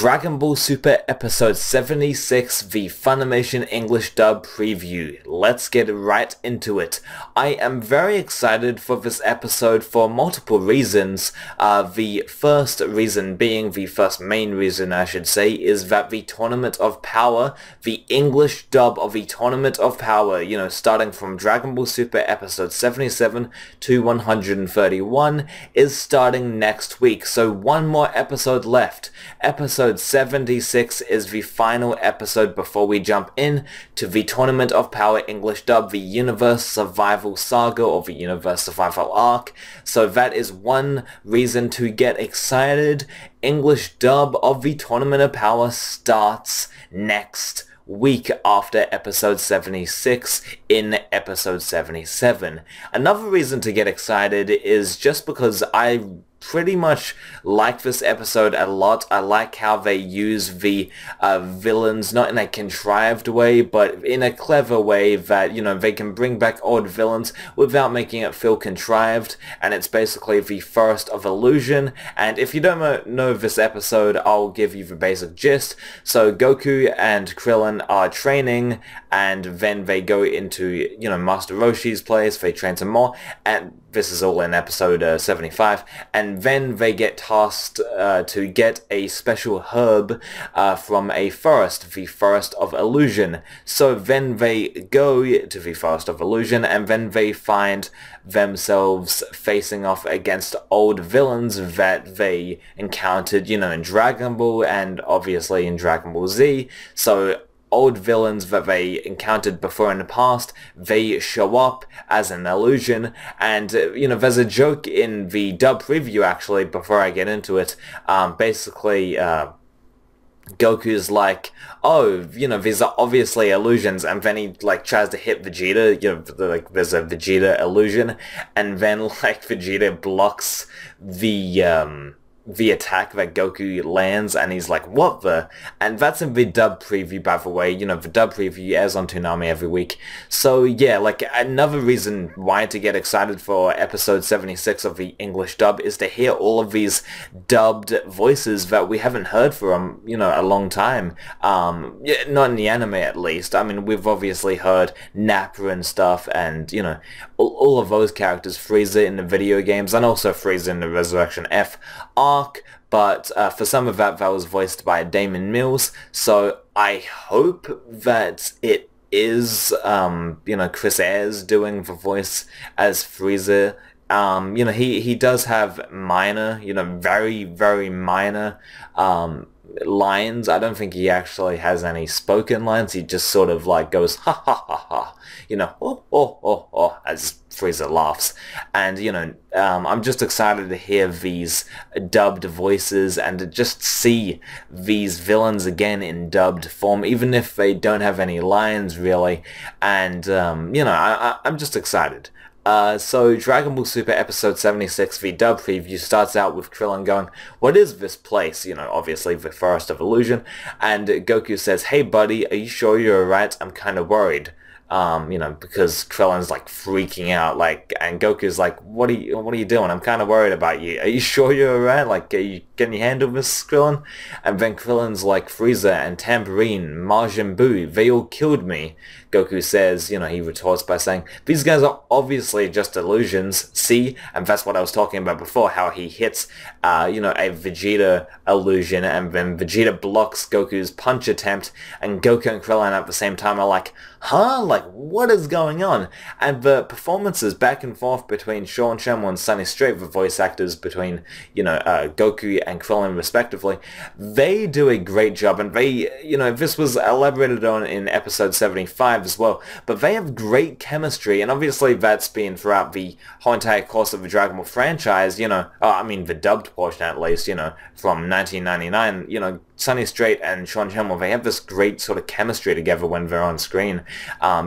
Dragon Ball Super Episode 76, the Funimation English dub preview. Let's get right into it. I am very excited for this episode for multiple reasons. The first reason being, the first main reason I should say, is that the Tournament of Power, the English dub of the Tournament of Power, starting from Dragon Ball Super Episode 77 to 131, is starting next week. So one more episode left. Episode 76 is the final episode before we jump in to the Tournament of Power English dub, the Universe Survival Saga, or the Universe Survival Arc. So that is one reason to get excited. English dub of the Tournament of Power starts next week after episode 76 in episode 77. Another reason to get excited is just because I pretty much like this episode a lot. I like how they use the villains, not in a contrived way, but in a clever way that, they can bring back old villains without making it feel contrived, and it's basically the first of Illusion. And if you don't know this episode, I'll give you the basic gist. So Goku and Krillin are training, and then they go into, Master Roshi's place, they train some more, and this is all in episode 75, and then they get tasked to get a special herb from a forest, the Forest of Illusion. So then they go to the Forest of Illusion, and then they find themselves facing off against old villains that they encountered, in Dragon Ball and obviously in Dragon Ball Z. So old villains that they encountered before in the past, they show up as an illusion, and there's a joke in the dub preview actually, before I get into it. Basically Goku's like, oh, these are obviously illusions, and then he tries to hit Vegeta, there's a Vegeta illusion, and then Vegeta blocks the attack that Goku lands, and he's like, what the? And that's in the dub preview, by the way. The dub preview airs on Toonami every week. So yeah, another reason why to get excited for episode 76 of the English dub is to hear all of these dubbed voices that we haven't heard from, a long time. Not in the anime at least. I mean, we've obviously heard Nappa and stuff, and, all of those characters, Frieza in the video games, and also Frieza in the Resurrection F arc, but for some of that was voiced by Damon Mills, so I hope that it is, Chris Ayres doing the voice as Frieza. He does have minor, very, very minor, lines. I don't think he actually has any spoken lines. He just sort of goes ha ha ha ha, as Frieza laughs. And I'm just excited to hear these dubbed voices and to just see these villains again in dubbed form, even if they don't have any lines really. And I'm just excited. So Dragon Ball Super Episode 76, the dub preview, starts out with Krillin going, what is this place? Obviously the Forest of Illusion. And Goku says, hey buddy, are you sure you're alright? I'm kind of worried. Because Krillin's freaking out, and Goku's like, what are you doing? I'm kind of worried about you. Are you sure you're alright? Can you handle this, Krillin? And then Krillin's like, Frieza and Tambourine, Majin Buu, they all killed me. Goku says, he retorts by saying, these guys are obviously just illusions, see? And that's what I was talking about before, how he hits, a Vegeta illusion, and then Vegeta blocks Goku's punch attempt, and Goku and Krillin at the same time are like, huh? What is going on? And the performances back and forth between Sean Shenmue and Sonny Strait, the voice actors between, Goku and Krillin respectively, they do a great job, and they, this was elaborated on in episode 75 as well, but they have great chemistry, and obviously that's been throughout the whole entire course of the Dragon Ball franchise, the dubbed portion at least, from 1999, Sonny Strait and Sean Shenmue, they have this great sort of chemistry together when they're on screen,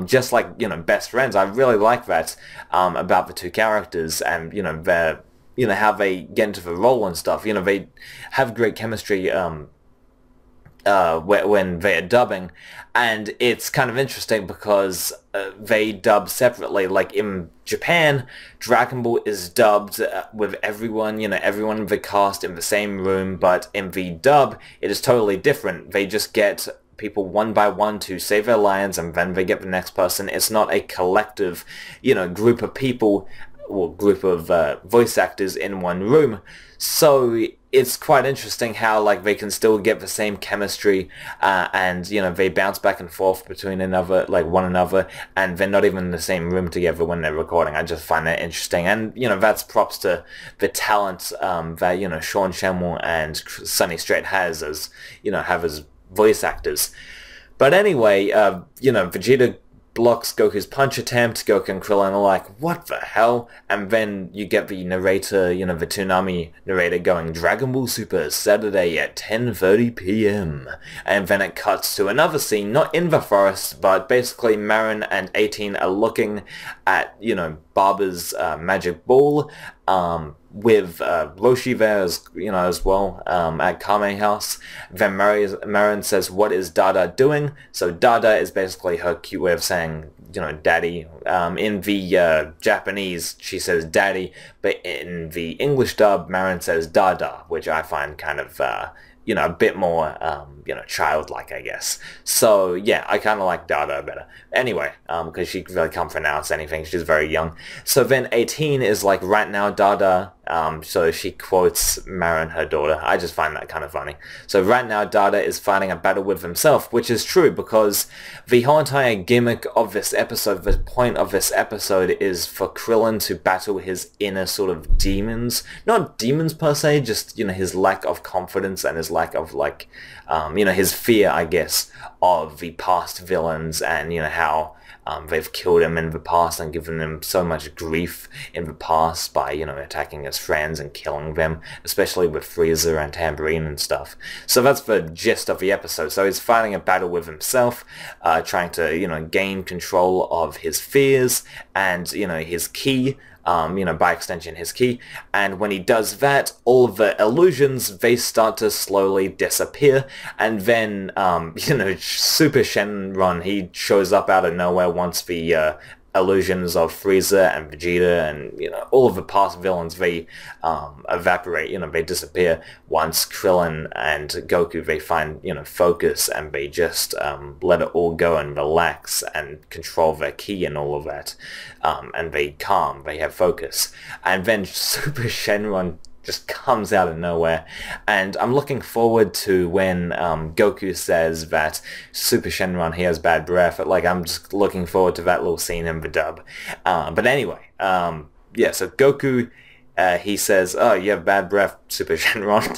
just like, best friends. I really like that, about the two characters, and, their, how they get into the role and stuff, they have great chemistry, when they are dubbing, and it's kind of interesting because they dub separately. Like in Japan, Dragon Ball is dubbed with everyone, everyone in the cast in the same room, but in the dub, it is totally different. They just get people one by one to say their lines, and then they get the next person. It's not a collective, group of people or group of voice actors in one room. So it's quite interesting how like they can still get the same chemistry, and they bounce back and forth between one another, and they're not even in the same room together when they're recording. I just find that interesting, and that's props to the talent that Sean Shenmue and Sonny Strait has as have as voice actors. But anyway, Vegeta blocks Goku's punch attempt. Goku and Krillin are like, what the hell? And then you get the narrator, the Toonami narrator going, Dragon Ball Super, Saturday at 10:30 p.m. And then it cuts to another scene, not in the forest, but basically Marin and 18 are looking at, Barber's magic ball, with Roshi there as well, at Kame House. Then Marin says, what is Dada doing? So Dada is basically her cute way of saying, daddy. In the Japanese, she says daddy, but in the English dub, Marin says Dada, which I find kind of, a bit more, childlike, I guess. So, yeah, I kind of like Dada better. Anyway, because she really can't pronounce anything. She's very young. So then 18 is like, right now, Dada. So she quotes Marin, her daughter. I just find that kind of funny. So right now, Dada is fighting a battle with himself, which is true because the whole entire gimmick of this episode, the point of this episode is for Krillin to battle his inner sort of demons. Not demons per se, just, his lack of confidence and his lack of, like, his fear, I guess, of the past villains and, how they've killed him in the past and given him so much grief in the past by, attacking his friends and killing them, especially with Frieza and Tambourine and stuff. So that's the gist of the episode. So he's fighting a battle with himself, trying to, gain control of his fears and, his ki, by extension his ki, and when he does that, all of the illusions, they start to slowly disappear, and then, Super Shenron, he shows up out of nowhere once the, illusions of Frieza and Vegeta and, all of the past villains, they evaporate, they disappear once Krillin and Goku, they find, focus, and they just let it all go and relax and control their ki and all of that. And they calm, they have focus. And then Super Shenron just comes out of nowhere, and I'm looking forward to when Goku says that Super Shenron, he has bad breath. Like, I'm just looking forward to that little scene in the dub. But anyway, yeah, so Goku, he says, oh, you have bad breath, Super Shenron.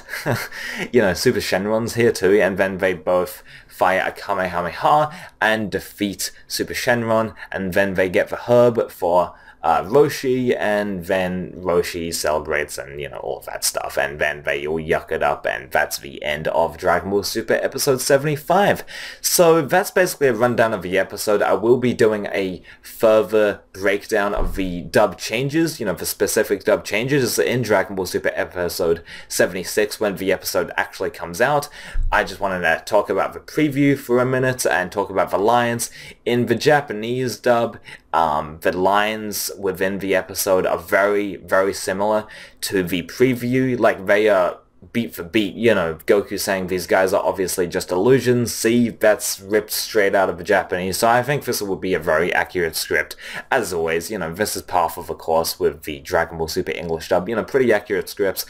Super Shenron's here too, and then they both fire a Kamehameha and defeat Super Shenron, and then they get the herb for Roshi, and then Roshi celebrates and, all of that stuff, and then they all yuck it up, and that's the end of Dragon Ball Super episode 75. So that's basically a rundown of the episode. I will be doing a further breakdown of the dub changes, the specific dub changes in Dragon Ball Super episode 76 when the episode actually comes out. I just wanted to talk about the preview for a minute and talk about the lines. In the Japanese dub, the lines within the episode are very, very similar to the preview. Like, they are beat for beat. Goku saying these guys are obviously just illusions. See, that's ripped straight out of the Japanese. So I think this will be a very accurate script. As always, this is part of the course with the Dragon Ball Super English dub. Pretty accurate scripts.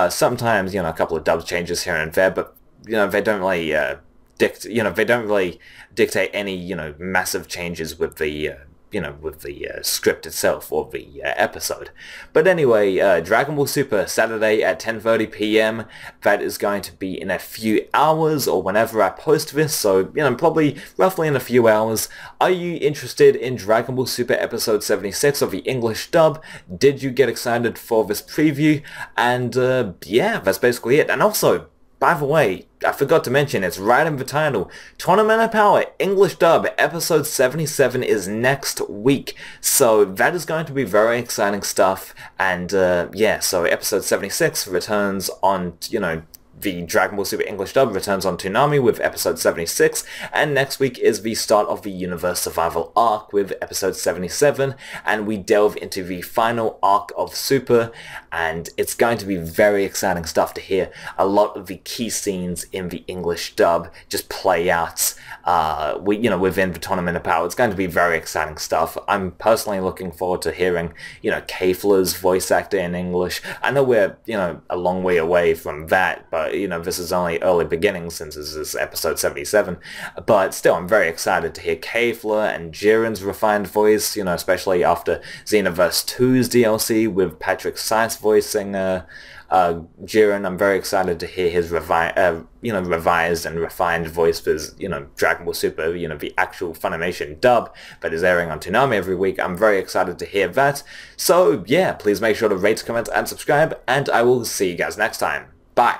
Sometimes, a couple of dub changes here and there, but, they don't really, they don't really dictate any, massive changes with the, with the script itself or the episode. But anyway, Dragon Ball Super, Saturday at 10:30 p.m. That is going to be in a few hours, or whenever I post this, so, probably roughly in a few hours. Are you interested in Dragon Ball Super episode 76 of the English dub? Did you get excited for this preview? And, yeah, that's basically it. And also, by the way, I forgot to mention, it's right in the title. Tournament of Power, English dub, episode 77 is next week. So that is going to be very exciting stuff. And yeah, so episode 76 returns on, the Dragon Ball Super English dub returns on Toonami with episode 76, and next week is the start of the Universe Survival arc with episode 77, and we delve into the final arc of Super, and it's going to be very exciting stuff to hear a lot of the key scenes in the English dub just play out within the Tournament of Power. It's going to be very exciting stuff. I'm personally looking forward to hearing, Kefla's voice actor in English. I know we're, a long way away from that, but, this is only early beginnings since this is episode 77. But still, I'm very excited to hear Kefla and Jiren's refined voice, especially after Xenoverse 2's DLC with Patrick Seiss voicing Jiren. I'm very excited to hear his revised and refined voice for his, Dragon Ball Super, the actual Funimation dub that is airing on Toonami every week. I'm very excited to hear that. So yeah, please make sure to rate, comment, and subscribe, and I will see you guys next time. Bye!